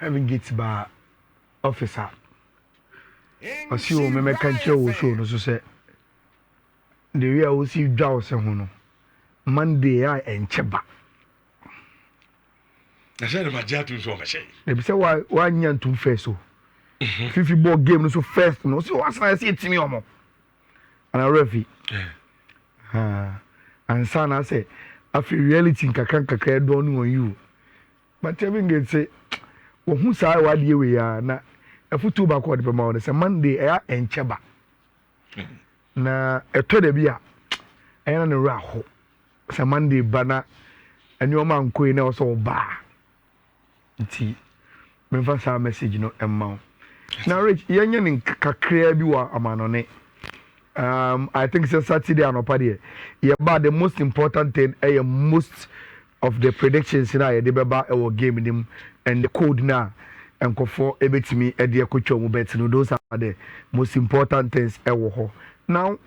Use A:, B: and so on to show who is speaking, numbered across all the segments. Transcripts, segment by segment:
A: having gets by officer. I see you, me can't show no so say. The real will see Jaws and Monday I and Cheba.
B: I said my jet to so much.
A: They say why 1 year to face so. 50 ball game so first no so what's I see it to me omo. And a referee. And son I say I feel reality kakra don't on you. But having get say who say what you we are na a foot back what the mouth say Monday and Cheba. Na eto de bia ena ne ra ho say Monday bana enyo man ko na so ba nti me fa sa message no emma na rich yenye ne kakra bi wa amanone I think it's Saturday and opade ye ba the most important thing most of the predictions na ye de beba e wo game nim and the code na enkofo ebetimi e de akotwa mu bet no those are the most important things e wo ho. Now,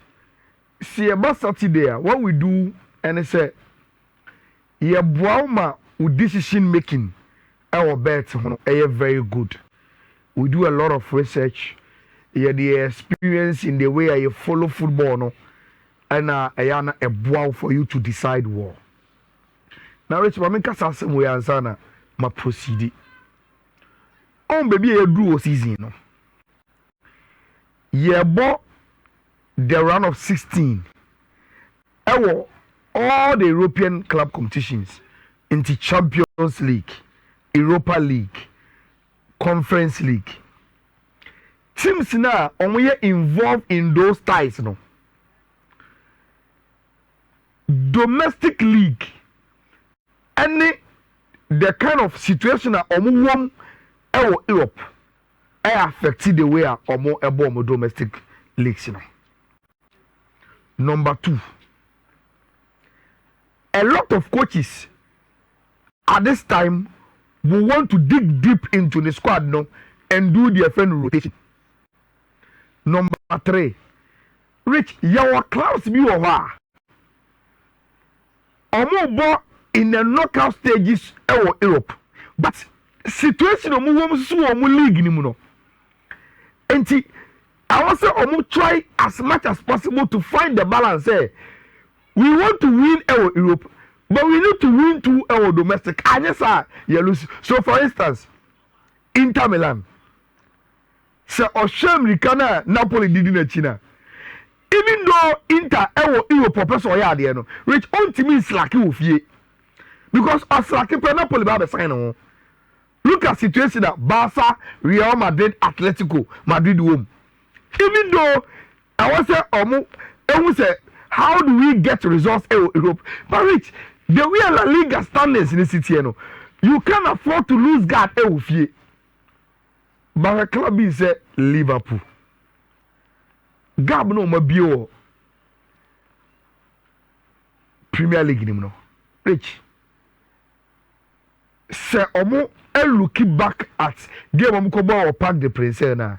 A: see about Saturday, what we do, and I say, yeah, Brahma with decision making, our bets are very good. We do a lot of research, yeah, the experience in the way I follow football, no, and I am a wow for you to decide war. Now, Rich, I make us some way answer my proceed. Oh, baby, a duo season, no. Yeah, but the round of 16 all the European club competitions into Champions League, Europa League, Conference League. Teams now are involved in those ties no. Domestic league any the kind of situation that Europe affected the way omo domestic leagues you know. Number 2, a lot of coaches at this time will want to dig deep into the squad no, and do their friend rotation. Number 3, Rich, your clubs be over. Omo in the knockout stages of Europe, but situation omo league ni mu no. Enti I also try as much as possible to find the balance. We want to win our Europe, but we need to win too our domestic. And yes, you lose. So, for instance, Inter Milan, so Americana Napoli did in China. Even though Inter our Europe professor ya there no, which ultimately is like you fear, because us like Napoli ba be sign on. Look at situation that Barca, Real Madrid, Atletico Madrid home. Even though I was say, how do we get results in Europe? But Rich, the way La Liga standards in the city, you can't afford to lose guard. But a club is Liverpool. Gab no mabio Premier League no. Rich, say looking back at game or Park the Prince na.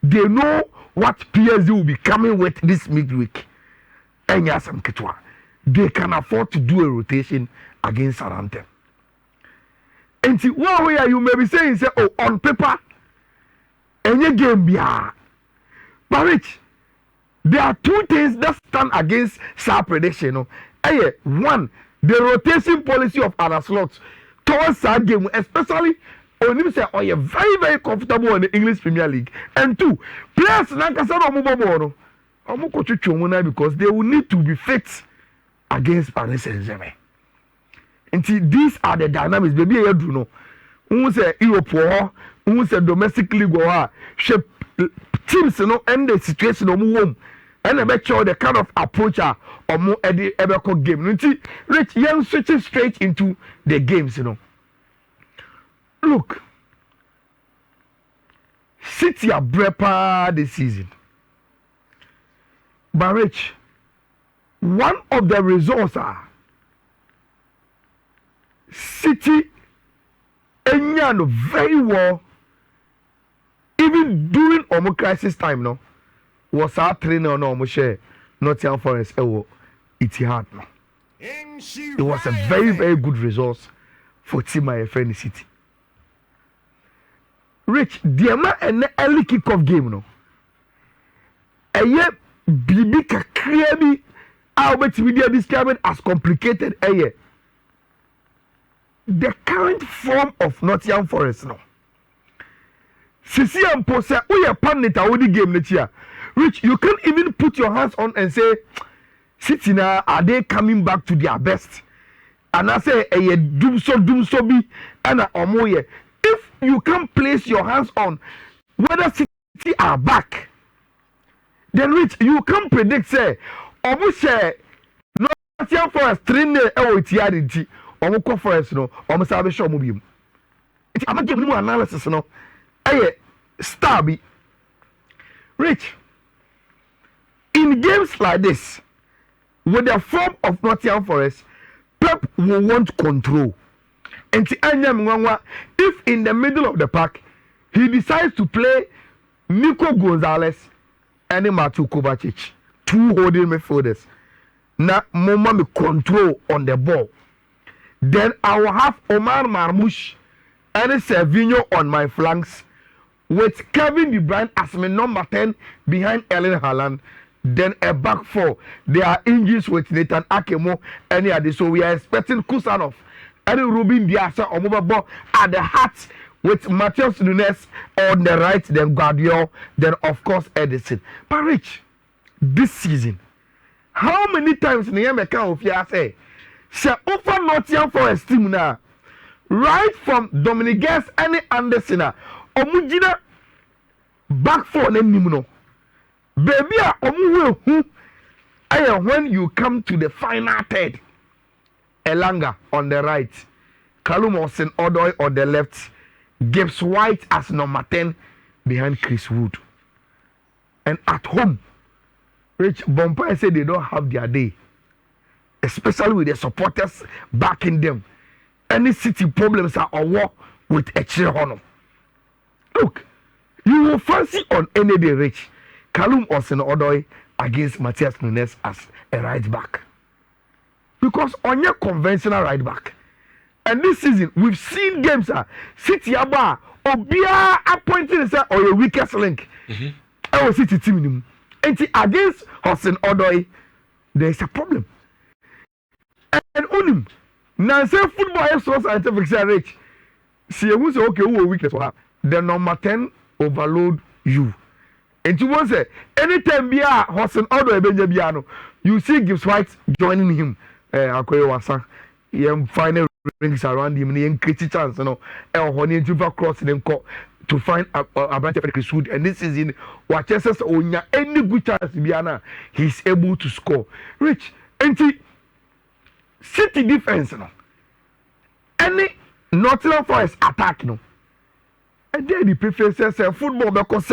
A: They know what PSG will be coming with this midweek. And yes, they can afford to do a rotation against Southampton. And see, one way you may be saying, say, oh, on paper, any game, yeah. But Rich, there are 2 things that stand against South prediction. One, the rotation policy of other slots towards that game, especially. Only say oh you're very very comfortable in the English Premier League. And 2, players because they will need to be fit against Paris Saint-Germain. And see, these are the dynamics. Baby, you do know. Who say Europe who say domestic league or teams and the situation home. And I make sure the kind of approach or more ever game. Rich, young switching straight into the games, Look, City are prepared this season. But Rich, one of the results are City and very well, even during our crisis time, no, was our trainer no share Nottingham Forest it's hard no. It was a very very good result for Team IFN City. Rich, Diama and early kick-off game, no. A year, Bibi Kakrebi, Albert Media describe it as complicated. A year. The current form of Nottingham Forest, no. Sisi and Posa, we are panita with the game next year. Rich, you can't even put your hands on and say, City now, are they coming back to their best? And I say, doom so be, and omoye. If you can place your hands on whether City are back, then Rich, you can predict, say, Omushe, Nottingham Forest, 3-0, OTRD, Omuko Forest, no, Omusabe Show Mubium. I'm not giving you analysis, no. Stabby. Rich, in games like this, with the form of Nottingham Forest, Pep will want control. And if in the middle of the pack, he decides to play Nico Gonzalez and Matthew Kovacic, 2 holding midfielders. Now, Moma control on the ball. Then I will have Omar Marmoush and Servinho on my flanks, with Kevin De Bruyne as my number 10 behind Erling Haaland. Then a back 4. There are injuries with Nathan Akemo and Yadi. So we are expecting Kusanov and Ruben Diaz or Mobabo at the heart with Matheus Nunes on the right, then Guardiola, then of course Edison. But Rich, this season, how many times in the American of you say over Nottingham Forest team now, right from Dominic Guest and Anderson, Omujina back 4 no. Baby, when you come to the final third, Elanga on the right, Callum Hudson-Odoi on the left, Gibbs White as number 10 behind Chris Wood. And at home, Rich Bompire said they don't have their day, especially with the supporters backing them. Any city problems are a war with a Honor. Look, you will fancy on any day, Rich, Callum Hudson-Odoi against Matheus Nunes as a right back. Because on your conventional right back, and this season we've seen games City Aba Obia appointed or your weakest link. I was City team. And against Hudson-Odoi, there is a problem. And on him, now say football is so scientific, say Rich. See, who say okay, who weakness will have the number 10 overload you. And you want say anytime be a Hudson-Odoi Benjabiano, you see Gibbs White joining him. Akoye Wasa, final rings around him, and create chance, you know, honey to cross them to find a branch of Chris Wood. And this is in what chances on any good chance Biana, he's able to score. Rich, and City defense, you know, any Nottingham Forest attack, you know. And then the preferences say football because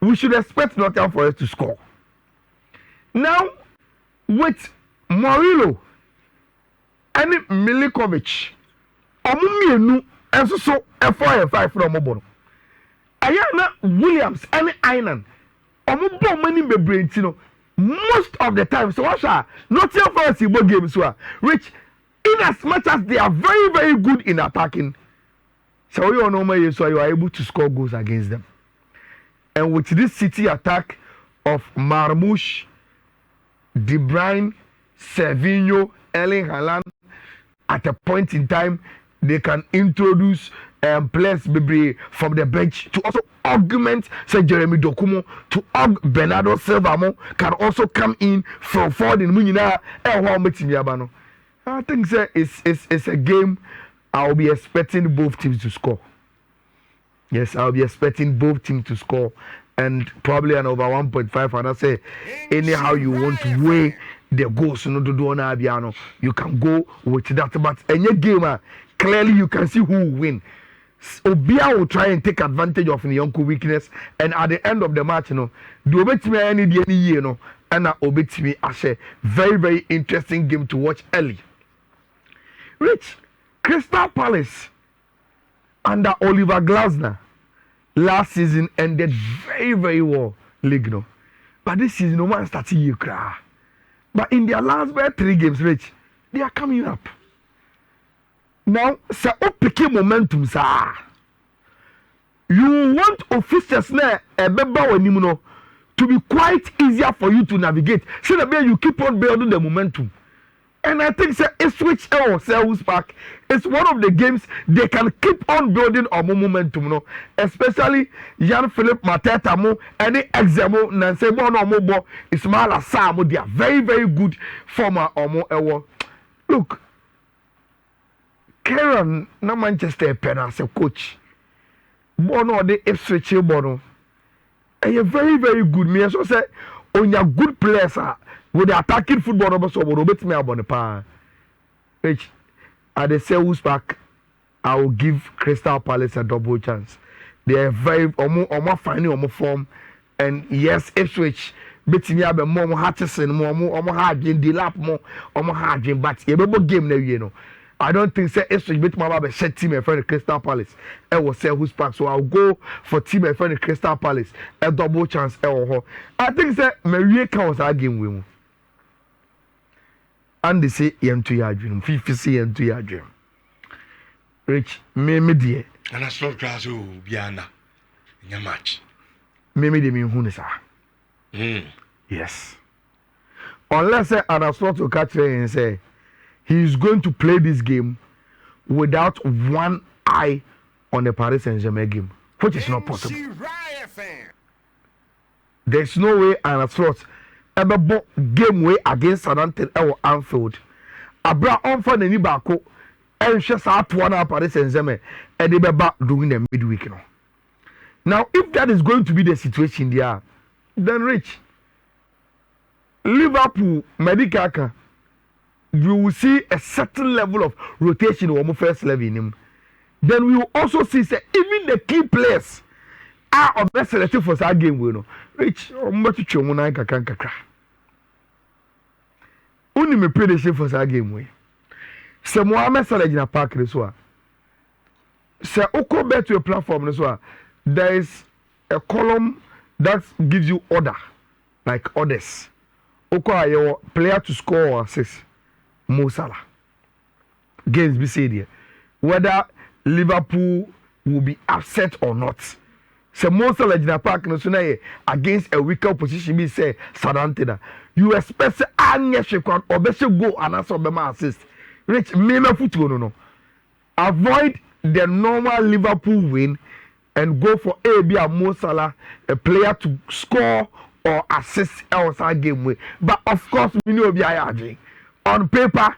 A: we should expect Nottingham Forest to score. Now, with Morilo and Milikovic, Omumienu, and so F4 and 5 from Mobono. Ayala Williams and Inan, Omubo many be brain, most of the time. So, Washa, Nottingham Forest in games were Rich, in as much as they are very, very good in attacking. So, you know, so you are able to score goals against them. And with this City attack of Marmoush, De Bruyne, Servinho, Erling Haaland, at a point in time, they can introduce players from the bench to also augment, say Jeremy Dokumo, to Bernardo Silva can also come in from forward in Munina. I think it's a game I'll be expecting both teams to score. Yes, I'll be expecting both teams to score, and probably an over 1.5. And I say, anyhow you want to weigh the goals, you can go with that. But any game, clearly you can see who will win. Obia will try and take advantage of Nyonko weakness, and at the end of the match, do obey me any year, and obey me as a very, very interesting game to watch early. Rich, Crystal Palace under Oliver Glasner last season ended very, very well, league, but this season no man started you cry. But in their last 3 games, Rich, they are coming up. Now, so pick momentum, sir. You want officers now to be quite easier for you to navigate. So that you keep on building the momentum. And I think Ipswich or Selhurst Park is one of the games they can keep on building on momentum, no? Especially Jean-Philippe Mateta mo any examo Nansebo no mo Ismail Assar, they are very, very good former omo ewo. Look, Karen na Manchester Pen as a coach. Bono de Ipswich bono. And you're very, very good. Me so say on your good players with the attacking football number so we bet me about the power. Which at the Selhurst Park, I will give Crystal Palace a double chance. They are very almost finding almost form, and yes, Ipswich betting me about more Hutchison, more hard in the lap more hard in, but a game now, you know. I don't think Ipswich beat my baby set team in front of Crystal Palace. I will say who's back, so I'll go for team in front of Crystal Palace. A double chance. I think Maria counts our game win. And they say to your dream, 50 to your dream. Rich, me dear.
B: And I saw class who Biana in your match.
A: Maybe they mean who is Yes. Unless an slot to catch her and say he is going to play this game without one eye on the Paris Saint-Germain game, which is not possible. There's no way an slot ever bought game way against Southampton or Anfield. Abra on for the Nibako and just out one Paris Saint-Germain and they be back during the midweek. Now, if that is going to be the situation there, then Rich, Liverpool, Medicaka, you will see a certain level of rotation on the first level in him. Then we will also see even the key players are best selected for that game. We know. Rich, only me prediction for that game. We. So Mohamed Salah in a park this one. So Oko bet to a platform this one. There is a column that gives you order, like orders. Oko are your player to score or assist. Mo Salah. Games be said here. Whether Liverpool will be upset or not. So Mo Salah in a park against a weaker opposition be say Southampton. You expect Anya Shekwan or better go and answer Bema assist. Rich Mema football no. Avoid the normal Liverpool win and go for AB and Mo Salah, a player to score or assist outside game way. But of course we know be on paper,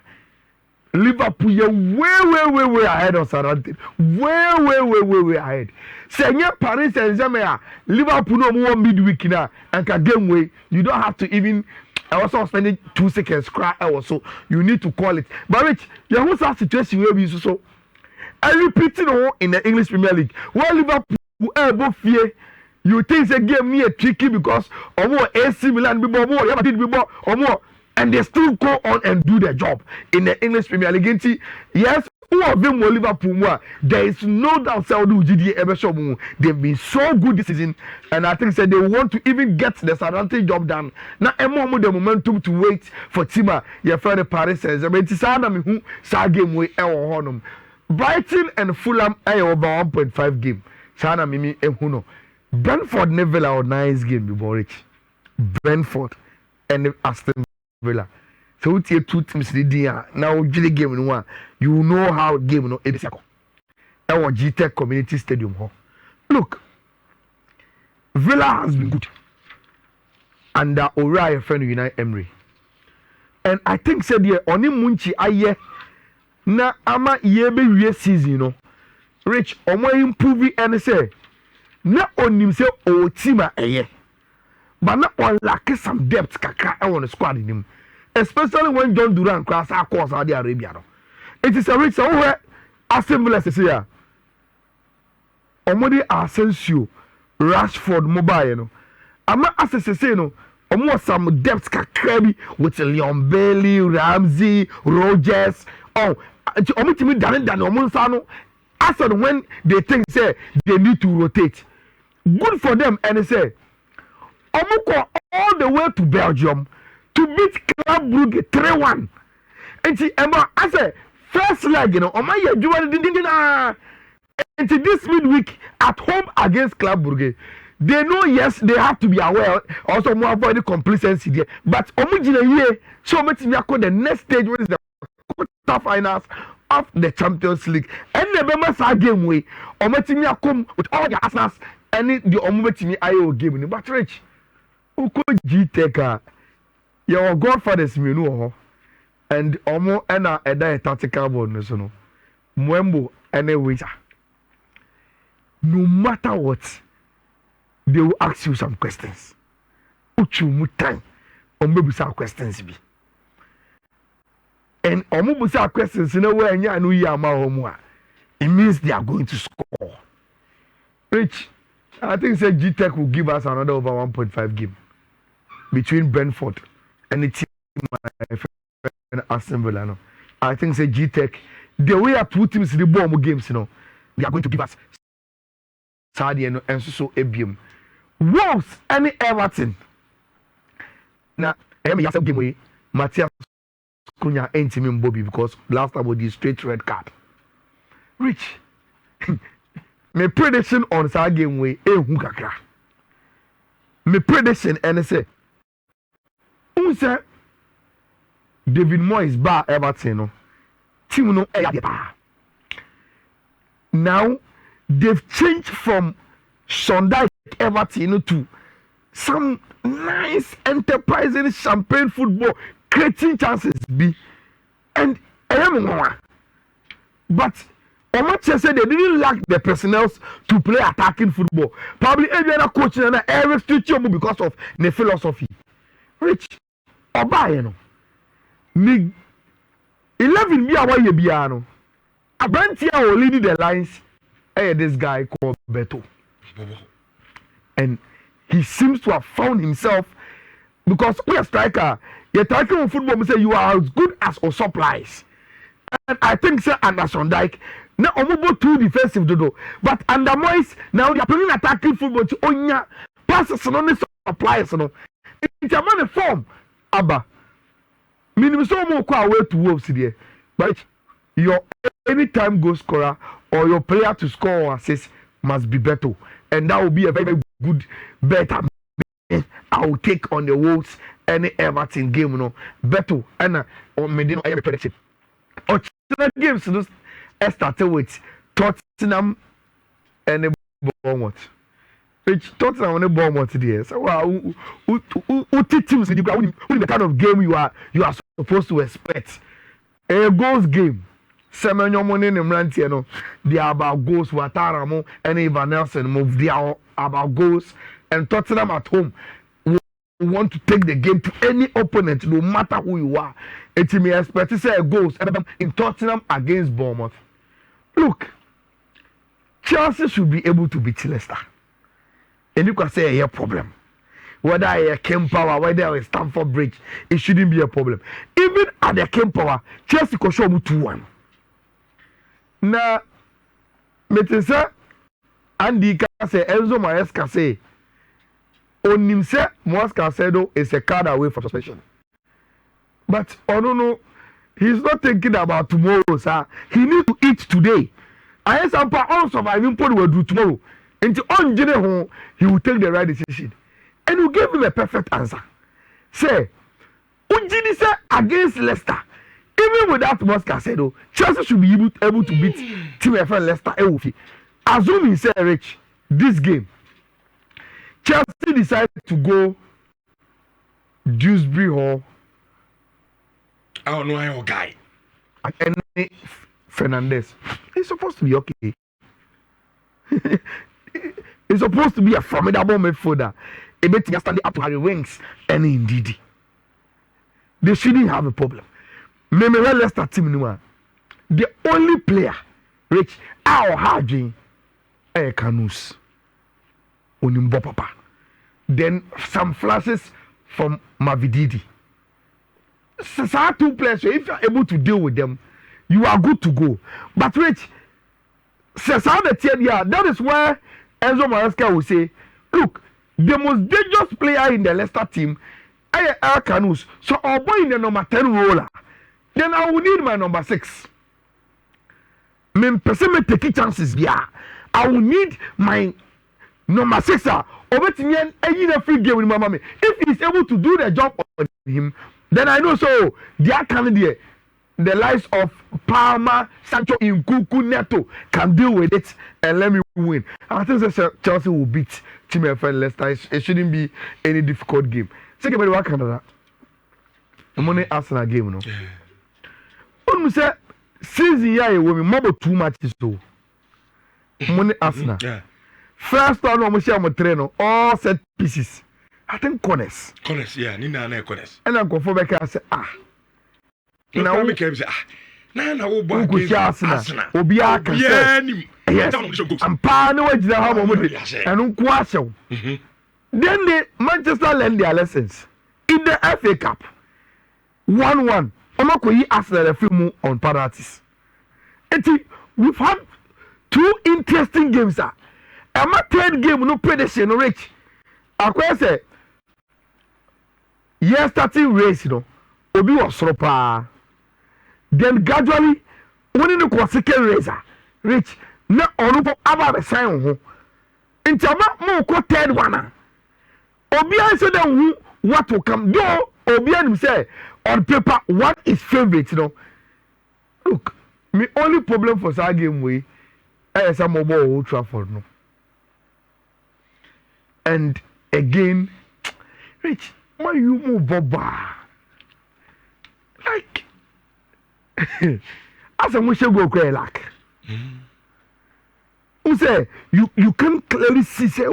A: Liverpool are way ahead of Southampton. Way ahead. Say Paris Saint-Germain, Liverpool no more midweek now and can game way. You don't have to even also spend 2 seconds cry also. You need to call it. But Rich, you have a situation where we so. I repeat it in the English Premier League. Where Liverpool both fear. You think the game near tricky because or more AC Milan be more, Real Madrid be more or more. And they still go on and do their job in the English Premier League. Yes, who of them will Liverpool more? There is no doubt they've been so good this season, and I think that they want to even get the Southampton job done. Now, more the momentum to wait for Tima. Your friend Paris Saint-Germain. Game way Brighton and Fulham are over 1.5 game. Sana Mimi Ehuno. Brentford never a nice game before Rich. Brentford and Aston Villa. So we take 2 teams the day now the game in one. You know how game no it is. Our GTech Community Stadium. Look, Villa has been good under Orion friend Unai Emery. And I think said here oni munchi aye na ama yebe wie season you know. Rich omo improve and say na onim say o team aye. But na on lack some depth kakra on the squad in him. Especially when John Duran cross across Saudi Arabia. No. It is a rich where Aston Villa is here. Omodi Asensio, Rashford mobile, you know. Ama Asensio, no. Omo some depth kakra with Leon Bailey, Ramsey, Rogers. Oh, omo timi dane omo sano. Aston when they think say they need to rotate. Good for them and say omo go all the way to Belgium to beat Club Brugge 3-1. And see, Emma, I say, first leg, you know, Oma, you are Until this midweek at home against Club Brugge, they know yes they have to be aware also more avoid the complacency there. But omujina here, so much we are the next stage which is the quarterfinals of the Champions League. And the members are game way, ometimi come with all the Arsenals and the ometimi IO game. But Rich, who could G-Tech? Your godfathers me know, and omo and a tactical bonus no. Mwembo anyway. No matter what, they will ask you some questions. Uchu mutan, omebusa questions be. And omebusa questions in a way and you know it means they are going to score. Rich, I think say G-Tech will give us another over 1.5 game between Brentford and the team Aston Villa. No. I think say G-Tech, the way our two teams in the ball games, you know, they are going to give us Saudi and so Ebium. Wolves any Everton. Now, I mean, game way, Matthias Cunha ain't him Bobby because last time with the straight red card. Rich, my prediction on that game way, Hukakra. My prediction and say, who said David Moyes bar Everton? No, team no now. They've changed from Sunday Everton to some nice enterprising champagne football, creating chances be. And I am one. But Omache said they didn't lack the personnel to play attacking football. Probably every other coach and every future because of the philosophy. Rich, Oba, you know. Ni 11 be away biano. Abrantia will lead the lines. Hey, this guy called Beto. And he seems to have found himself because we are striker. You're talking on football, we say you are as good as our supplies. And I think sir Anderson Dyke now almost too defensive dodo. But under Moyes, now they are playing attacking football to onya passes on the supplies. No. It's a man form. Abba. Minimum so more away to Wolves there. But your anytime goal scorer or your player to score or assist must be better. And that will be a very good bet I will take on the Wolves any Everton game, you know. Better and or Medina every prediction. Or games you know, started with Tottenham and the Bournemouth. Which Tottenham and the Bournemouth there. So who teams in the kind of game you are supposed to expect. A goals game. Semenyo money in Ranti, no, they are about goals. Wataramo and Ivan Nelson move. They are about goals. And Tottenham at home want to take the game to any opponent, no matter who you are. It may expect to say goals in Tottenham against Bournemouth. Look, Chelsea should be able to beat Leicester. And you can say a problem. Whether a Ken Power, whether a Stamford Bridge, it shouldn't be a problem. Even at the Ken Power, Chelsea could show 2-1. Na metesa Andy ka say Enzo Maresca say onim say Maresca said is a card away from suspension. But no, he's not thinking about tomorrow, sir. He need to eat today. And sampa on surviving pod will do tomorrow. Until on home, he will take the right decision. And you gave him a perfect answer. Say, Ujini say against Leicester. Even without Mosca said, Chelsea should be able to beat Team FN Leicester. Assuming say Rich, this game, Chelsea decided to go Dewsbury Hall.
B: I don't know your guy.
A: And Fernandez. It's supposed to be okay. It's supposed to be a formidable midfielder. A bit standing up to Harry Winks and indeed. They shouldn't have a problem. Maybe Leicester team no. The only player Rich our Harding Canus Onimbo Papa. Then some flashes from Mavididi. So two players, so if you are able to deal with them, you are good to go. But Rich, that is where Enzo Maresca will say, look, the most dangerous player in the Leicester team is Canus. So our boy in the number 10 roller. Then I will need my number 6. Me person me take chances yeah. I will need my number 6 obetimian a free game with mama. If he is able to do the job on him, then I know so their candidate, the likes of Palmer, Sancho, Nkuku, Neto can deal with it and let me win. I think that Chelsea will beat Team FN Leicester. It shouldn't be any difficult game. Second, what Canada? Money Arsenal game, no. When we say season year, we more too much so. Money Arsenal. First one, we share my trainer, all set pieces. I think corners.
B: Corners, yeah, Nina and corners.
A: And I'm going for back and say,
B: now we can say, Nana will buy
A: Arsenal. Obia can say, yes, I'm paranoid with the harbor and unquashed. Then the Manchester learned their lessons in the FA Cup. 1-1. Omakoyi Arsenal a few on penalties. We've had 2 interesting games. My third game no prediction no rich. I say yes starting race obi was soro. Then gradually when the second race rich na onupo aba be sign ho. Intama mo ko third one. Obi answer them what will come. Though obi and say on paper what is favorite Look, my only problem for that game we is some mobile Old Trafford no. And again, Rich, why you move Boba? Like, as a mushe go cry like. Who say you can clearly see say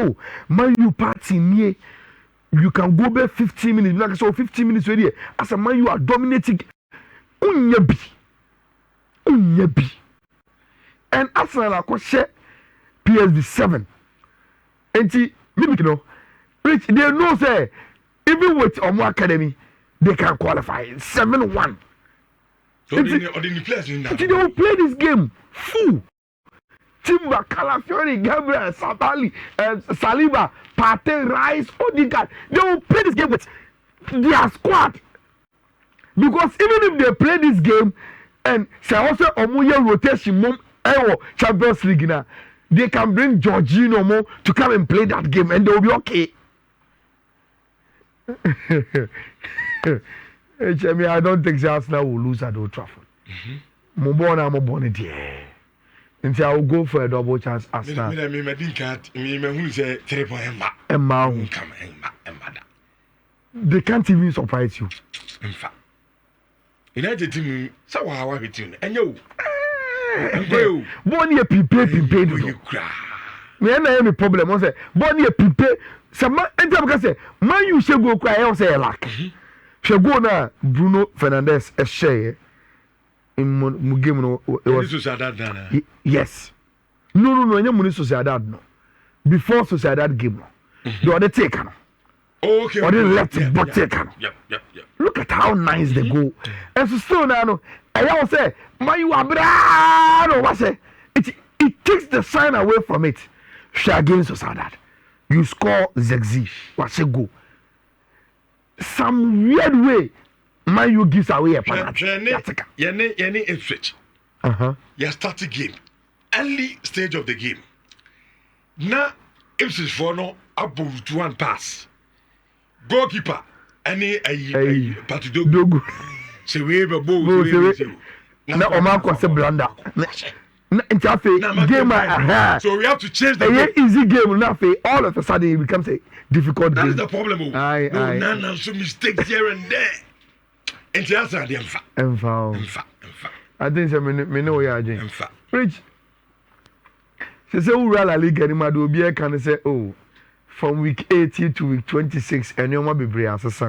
A: man you party near. You can go back 15 minutes. Like so 15 minutes already. As a man you are dominating. Unyabi. And Arsenal are share PSV 7. And maybe Rich, they know say even with Omo Academy, they can qualify 7-1.
B: So they
A: will play this game full. Timber, Calafiori, Gabriel, Sabali, Saliba, Partey, Rice, Odegaard. They will play this game with their squad. Because even if they play this game and say also Omuye rotation mom Champions League now, they can bring Jorginho Mo to come and play that game and they will be okay. I don't think Arsenal will lose at Old Trafford. I'm born there. And I will go for a double chance Arsenal. They can't even surprise you.
B: In fact, United team, so how are you? And you,
A: Bonnie a pipe. Me and I have a problem. I say, Bonnie a pipe. Some and I say, man, you should go cry. I say, lack. Shall go now, Bruno Fernandes, a share in Mugimo. Yes. No, Muni Sociedad. No. Before Sociedad game. The other taken.
B: Okay.
A: Or the left but taken.
B: Yep.
A: Look at how nice they go. And so still now, I say, man, you are bravo. What say? It takes the sign away from it. Against Sociedad. You score Zegzi. What say go? Some weird way, man, you gives away a penalty.
B: Yenny a switch. You start the game. Early stage of the game. Now, if it's for no, above to one pass. Goalkeeper, any a
A: Dogu.
B: So we have a ball.
A: Now, Omar say blunder. Game,
B: so we have to change the
A: easy game. Now, all of a sudden, it becomes a difficult game.
B: That's the problem. No, some mistakes here and there. And the answer, the infa.
A: I think me know you are doing. Rich. She said, "La Liga ni madu obi can say, oh, from week 18 to week 26, and you might be brave as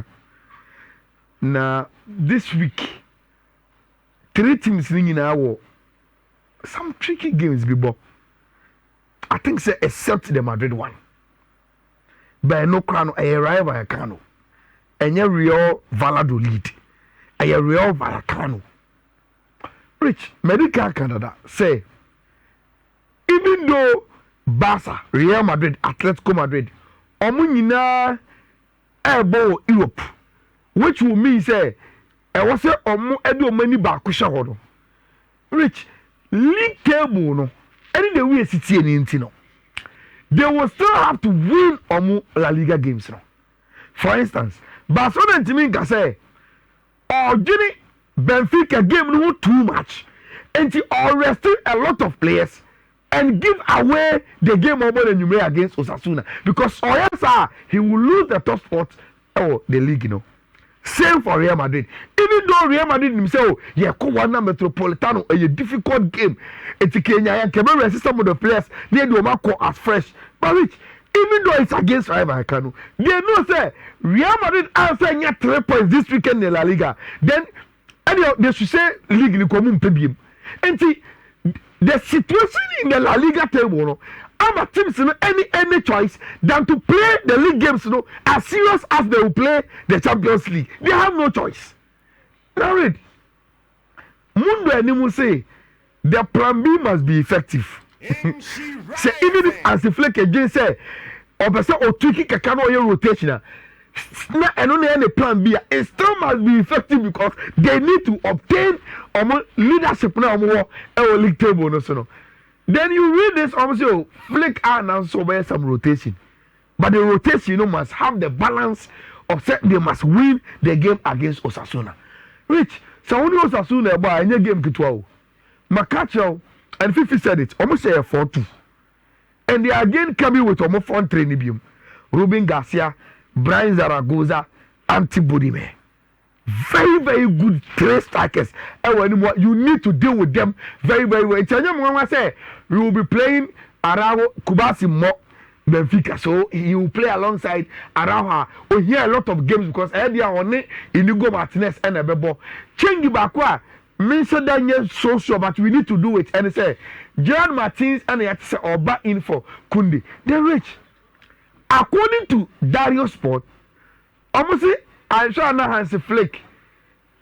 A: Now this week, 3 teams in our some tricky games be I think say except the Madrid one. By no crown, I arrive by a cano. And your Real Valladolid. I Real Vallecano. Rich, Medical Canada say, even though Barca, Real Madrid, Atletico Madrid, Omunina Ebo Europe, which will mean say, I was say Omu Edo Mani Bakusha Hodo. Rich, league table no, any the way city and intino. They will still have to win La Liga games now. For instance, Barcelona and Timinka say, oh, Jenny Benfica game no too much. And he arrested a lot of players and give away the game over the Nhyira against Osasuna. Because Oyasa, he will lose the top spot or the league, Same for Real Madrid. Even though Real Madrid himself, Wana Metropolitano, a difficult game. It's Kenya and can resist some of the players they do not call as fresh. But which, even though it's against Rayo Vallecano, they know say Real Madrid answer get 3 points this weekend in La Liga. Then anyhow, they should say league in common pebim. And the situation in the La Liga table, our teams any choice than to play the league games as serious as they will play the Champions League. They have no choice. Now read. Mundo and say the plan B must be effective. Say even if as the flake again say or tricky kakano rotation. And only any plan B, it still must be effective because they need to obtain leadership now or league table. Then you read this also flick out and so by some rotation. But the rotation must have the balance of set they must win the game against Osasuna. Rich, so only Osasuna about any game kitwao. Makacho and Fifi said it, almost say a 4-2. And they again coming with almost 4 training. Ruben Garcia, Brian Zaragoza, Antibodime. Very, very good 3 strikers. And you need to deal with them very, very well. I say we will be playing Araujo, Kubasi Mo, Benfica. So he will play alongside Araujo. We hear a lot of games because earlier on Inigo Martinez and Ebebo. Change Bakwa. Mention Daniel so sure, but we need to do it. And say Gerard Martins and say Oba in for Kundi. They're rich. According to Dario Sport, almost I'm sure now Hansi Flick.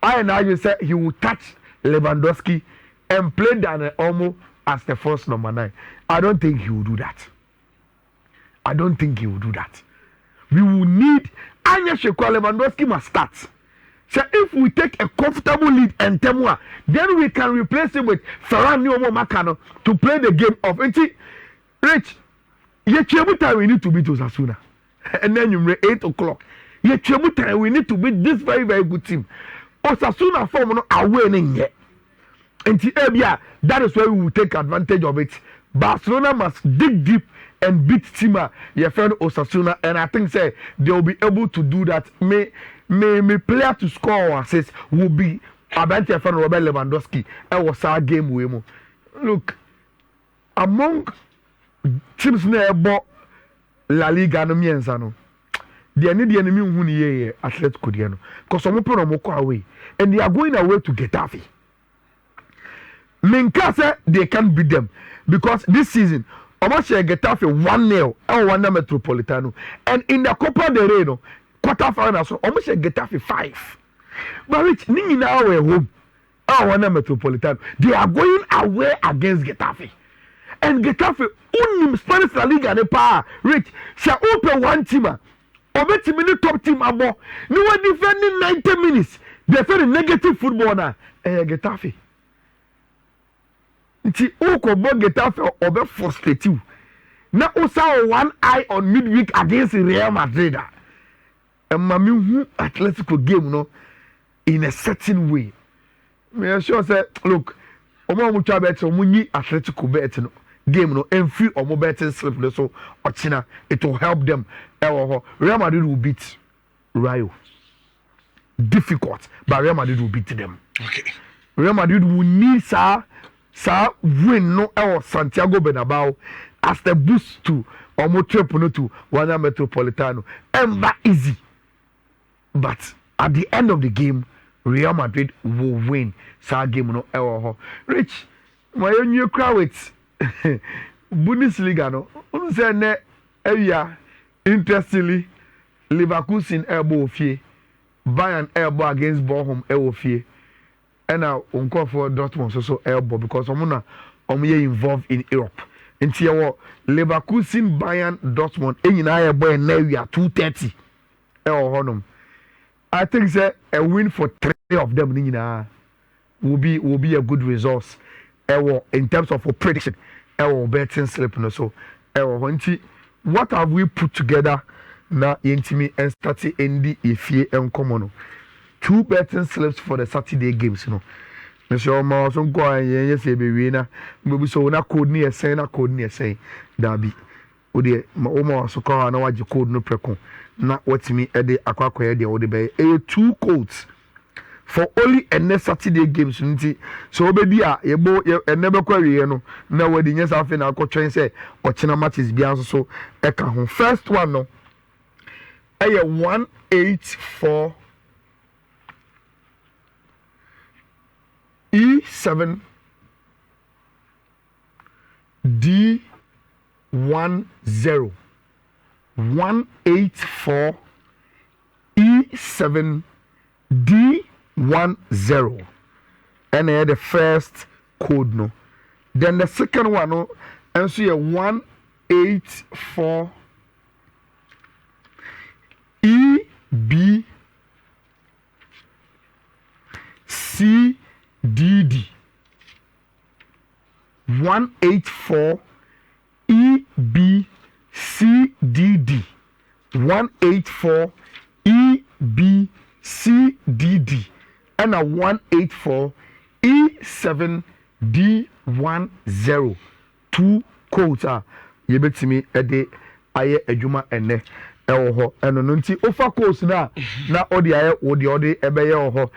A: I and I said he will touch Lewandowski and play Daniel Olmo as the first number 9. I don't think he will do that. I don't think he will do that. We will need Anya Shekwa. Lewandowski must start. So if we take a comfortable lead and Temua, then we can replace him with Ferran Nyomo Makano to play the game of Rich. Time we need to beat Osasuna. And then you 8 o'clock. Time we need to beat this very, very good team. Osasuna form are winning yet. And that is where we will take advantage of it. Barcelona must dig deep and beat Tima, your friend Osasuna. And I think say they will be able to do that. May player to score or assist will be about your friend Robert Lewandowski. And was our game with him. Look, among teams near La Liga no miensa no. The enemy who ni Atletico Diano. Because some people are away and they are going away to Getafe. Minkasa they can't beat them because this season almost Getafe 1-0 and 1 Metropolitano and in the Copa del Rey no quarterfinals so almost Getafe 5. But which ni now we home 1 Metropolitano they are going away against Getafe. And Getafe, unim Spanish La Liga ne pa, Rich, shall open one team, or bet him in the top team abo. No one defending 90 minutes. They feel negative football now. Getafe. Nti oko bo Getafe obe frustrate you. Now also one eye on midweek against Real Madrid. And mami who Atletico game no in a certain way. Me sure say look, omo mu twa bet omo nyi Atletico bet no. Game no and free or mobile slip so or China, it will help them. Real Madrid will beat Rayo. Difficult, but Real Madrid will beat them.
B: Okay.
A: Real Madrid will need sa win no Santiago Bernabeu as the boost to or trip no to one Metropolitano. And that easy. But at the end of the game, Real Madrid will win. Sa game no Rich, my new crowd with Bundesliga no say na area interestingly Liverpool sin elbow fie Bayern elbow against Bochum elbow fie and now on for Dortmund so elbow because omo involved in Europe nti ye Liverpool sin Bayern Dortmund enyina elbow na area 2:30 honum I think say a win for 3 of them nyina will be a good resource in terms of a prediction. betting slip no so nti what have we put together na yentimi and start endi efie enkomo no 2 betting slips for the Saturday games no Mr. Omar so go yes e be wi na mbebu so na code ni esen na code ni esen dabi ode Omar so ko na waje code no preko na watimi e de akwakoye de ode be 2 codes for only a Saturday games nti so obedi a yebo enebe kwawie no na wadi nyesa afi na akotwen say ochina matches bia so e ka ho first one no 184 E7 D10 184 E7 D10 and the first code no then the second one no and so 184 EB CDD 184 EB CDD 184 EB CDD and a 184 E7 D10 2 codes are yebetimi ede aye adwuma ene ewo ho eno no nti ofa course na odi aye odi ebeye ho